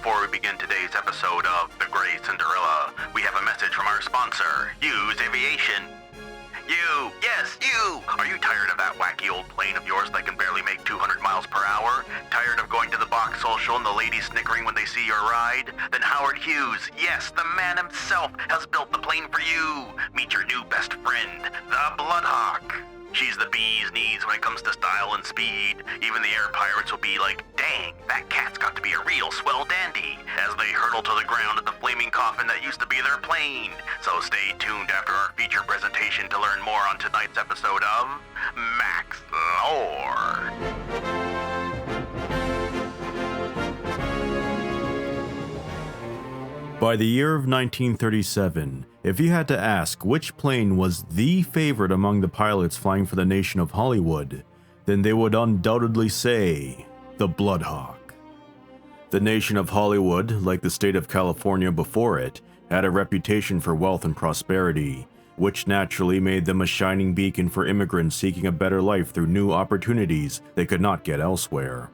Before we begin today's episode of The Grey Cinderella, we have a message from our sponsor, Hughes Aviation. Yes, you! Are you tired of that wacky old plane of yours that can barely make 200 miles per hour? Tired of going to the box social and the ladies snickering when they see your ride? Then Howard Hughes, yes, the man himself, has built the plane for you. Meet your new best friend, the Bloodhawk. She's the bee's knees when it comes to style and speed. Even the air pirates will be like, dang, that cat's got to be a real swell dandy, as they hurtle to the ground at the flaming coffin that used to be their plane. So stay tuned after our feature presentation to learn more on tonight's episode of Max Lord. By the year of 1937, if you had to ask which plane was the favorite among the pilots flying for the nation of Hollywood, then they would undoubtedly say the Bloodhawk. The nation of Hollywood, like the state of California before it, had a reputation for wealth and prosperity, which naturally made them a shining beacon for immigrants seeking a better life through new opportunities they could not get elsewhere.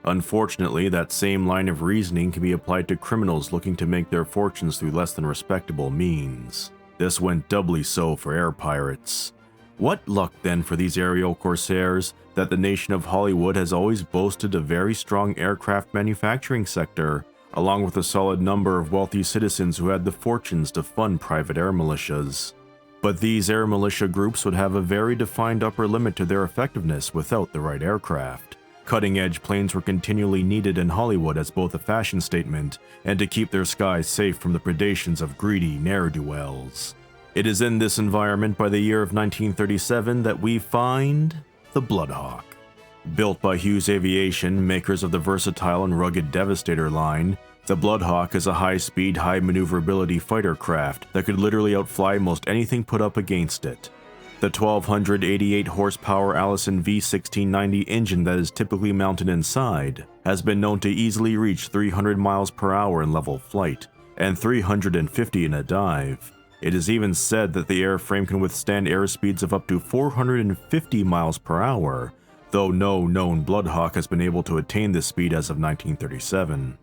Unfortunately, that same line of reasoning can be applied to criminals looking to make their fortunes through less than respectable means. This went doubly so for air pirates. What luck then for these aerial corsairs that the nation of Hollywood has always boasted a very strong aircraft manufacturing sector, along with a solid number of wealthy citizens who had the fortunes to fund private air militias. But these air militia groups would have a very defined upper limit to their effectiveness without the right aircraft. Cutting-edge planes were continually needed in Hollywood as both a fashion statement and to keep their skies safe from the predations of greedy ne'er-do-wells. It is in this environment by the year of 1937 that we find the Bloodhawk. Built by Hughes Aviation, makers of the versatile and rugged Devastator line, the Bloodhawk is a high-speed, high-maneuverability fighter craft that could literally outfly most anything put up against it. The 1,288 horsepower Allison V1690 engine that is typically mounted inside has been known to easily reach 300 miles per hour in level flight, and 350 in a dive. It is even said that the airframe can withstand airspeeds of up to 450 miles per hour, though no known Bloodhawk has been able to attain this speed as of 1937.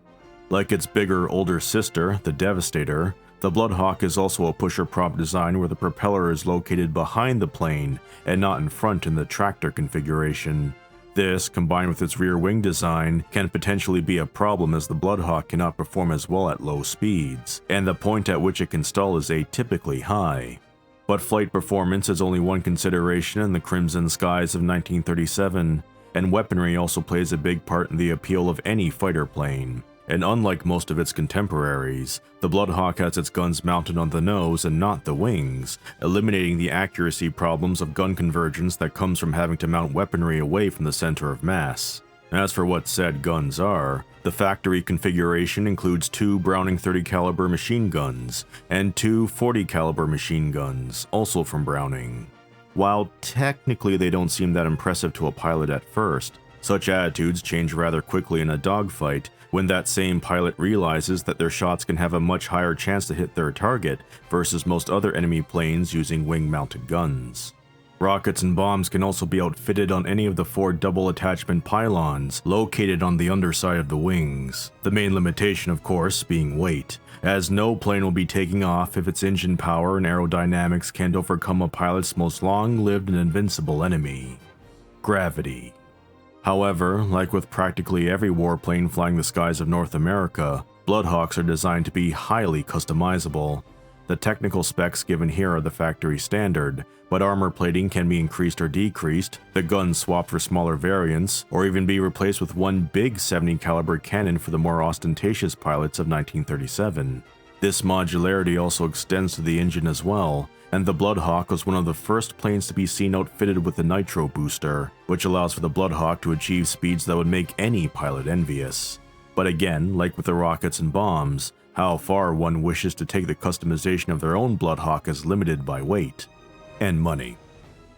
Like its bigger, older sister, the Devastator, the Bloodhawk is also a pusher prop design where the propeller is located behind the plane and not in front in the tractor configuration. This, combined with its rear wing design, can potentially be a problem as the Bloodhawk cannot perform as well at low speeds, and the point at which it can stall is atypically high. But flight performance is only one consideration in the crimson skies of 1937, and weaponry also plays a big part in the appeal of any fighter plane. And unlike most of its contemporaries, the Bloodhawk has its guns mounted on the nose and not the wings, eliminating the accuracy problems of gun convergence that comes from having to mount weaponry away from the center of mass. As for what said guns are, the factory configuration includes 2 Browning 30 caliber machine guns and 2 40 caliber machine guns, also from Browning. While technically they don't seem that impressive to a pilot at first, such attitudes change rather quickly in a dogfight when that same pilot realizes that their shots can have a much higher chance to hit their target versus most other enemy planes using wing-mounted guns. Rockets and bombs can also be outfitted on any of the 4 double attachment pylons located on the underside of the wings, the main limitation of course being weight, as no plane will be taking off if its engine power and aerodynamics can't overcome a pilot's most long-lived and invincible enemy: gravity. However, like with practically every warplane flying the skies of North America, Bloodhawks are designed to be highly customizable. The technical specs given here are the factory standard, but armor plating can be increased or decreased, the guns swapped for smaller variants, or even be replaced with one big 70 caliber cannon for the more ostentatious pilots of 1937. This modularity also extends to the engine as well, and the Bloodhawk was one of the first planes to be seen outfitted with the nitro booster, which allows for the Bloodhawk to achieve speeds that would make any pilot envious. But again, like with the rockets and bombs, how far one wishes to take the customization of their own Bloodhawk is limited by weight and money.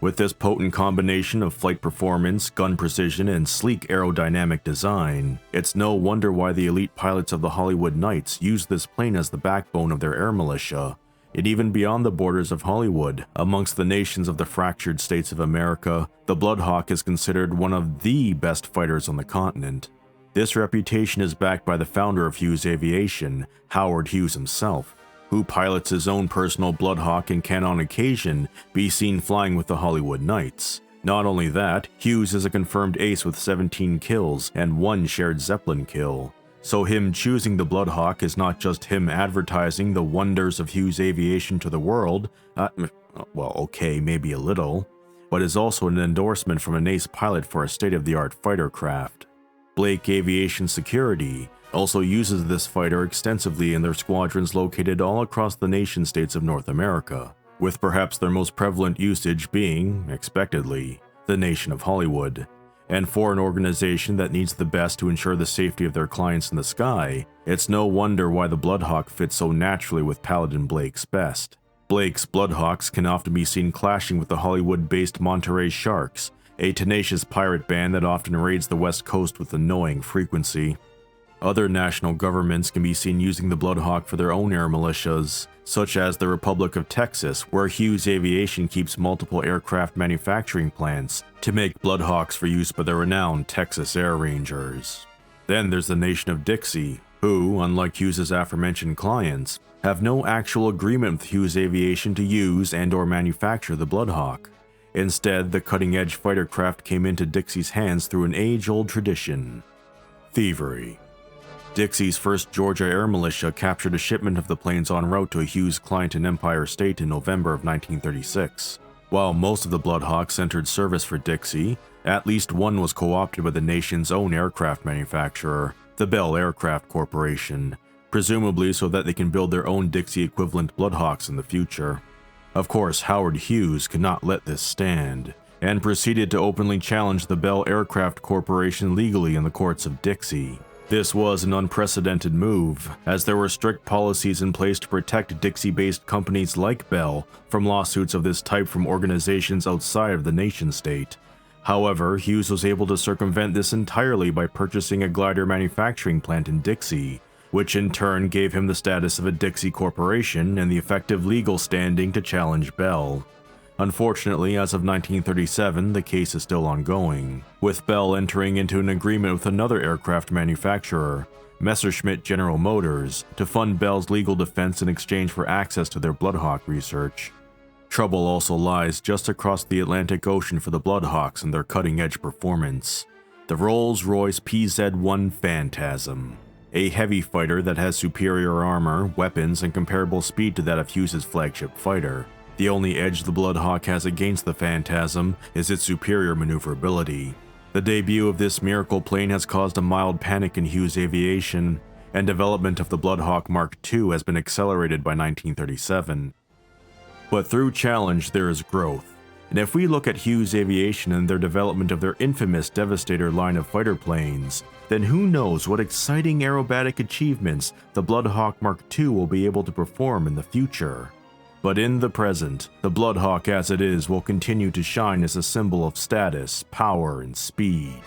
With this potent combination of flight performance, gun precision, and sleek aerodynamic design, it's no wonder why the elite pilots of the Hollywood Knights use this plane as the backbone of their air militia. And even beyond the borders of Hollywood, amongst the nations of the fractured states of America, the Bloodhawk is considered one of the best fighters on the continent. This reputation is backed by the founder of Hughes Aviation, Howard Hughes himself, who pilots his own personal Bloodhawk and can on occasion be seen flying with the Hollywood Knights. Not only that, Hughes is a confirmed ace with 17 kills and 1 shared Zeppelin kill. So him choosing the Bloodhawk is not just him advertising the wonders of Hughes Aviation to the world, well, okay, maybe a little, but is also an endorsement from an ace pilot for a state-of-the-art fighter craft. Blake Aviation Security also uses this fighter extensively in their squadrons located all across the nation-states of North America, with perhaps their most prevalent usage being, expectedly, the nation of Hollywood. And for an organization that needs the best to ensure the safety of their clients in the sky, it's no wonder why the Bloodhawk fits so naturally with Paladin Blake's best. Blake's Bloodhawks can often be seen clashing with the Hollywood-based Monterey Sharks, a tenacious pirate band that often raids the West Coast with annoying frequency. Other national governments can be seen using the Bloodhawk for their own air militias, such as the Republic of Texas, where Hughes Aviation keeps multiple aircraft manufacturing plants to make Bloodhawks for use by the renowned Texas Air Rangers. Then there's the nation of Dixie, who, unlike Hughes' aforementioned clients, have no actual agreement with Hughes Aviation to use and/or manufacture the Bloodhawk. Instead, the cutting-edge fighter craft came into Dixie's hands through an age-old tradition: thievery. Dixie's 1st Georgia Air Militia captured a shipment of the planes en route to a Hughes client in Empire State in November of 1936. While most of the Bloodhawks entered service for Dixie, at least one was co-opted by the nation's own aircraft manufacturer, the Bell Aircraft Corporation, presumably so that they can build their own Dixie-equivalent Bloodhawks in the future. Of course, Howard Hughes could not let this stand, and proceeded to openly challenge the Bell Aircraft Corporation legally in the courts of Dixie. This was an unprecedented move, as there were strict policies in place to protect Dixie-based companies like Bell from lawsuits of this type from organizations outside of the nation-state. However, Hughes was able to circumvent this entirely by purchasing a glider manufacturing plant in Dixie, which in turn gave him the status of a Dixie corporation and the effective legal standing to challenge Bell. Unfortunately, as of 1937, the case is still ongoing, with Bell entering into an agreement with another aircraft manufacturer, Messerschmitt General Motors, to fund Bell's legal defense in exchange for access to their Bloodhawk research. Trouble also lies just across the Atlantic Ocean for the Bloodhawks and their cutting-edge performance: the Rolls-Royce PZ-1 Phantasm, a heavy fighter that has superior armor, weapons, and comparable speed to that of Hughes' flagship fighter. The only edge the Bloodhawk has against the Phantasm is its superior maneuverability. The debut of this miracle plane has caused a mild panic in Hughes Aviation, and development of the Bloodhawk Mark II has been accelerated by 1937. But through challenge there is growth, and if we look at Hughes Aviation and their development of their infamous Devastator line of fighter planes, then who knows what exciting aerobatic achievements the Bloodhawk Mark II will be able to perform in the future. But in the present, the Bloodhawk as it is will continue to shine as a symbol of status, power, and speed.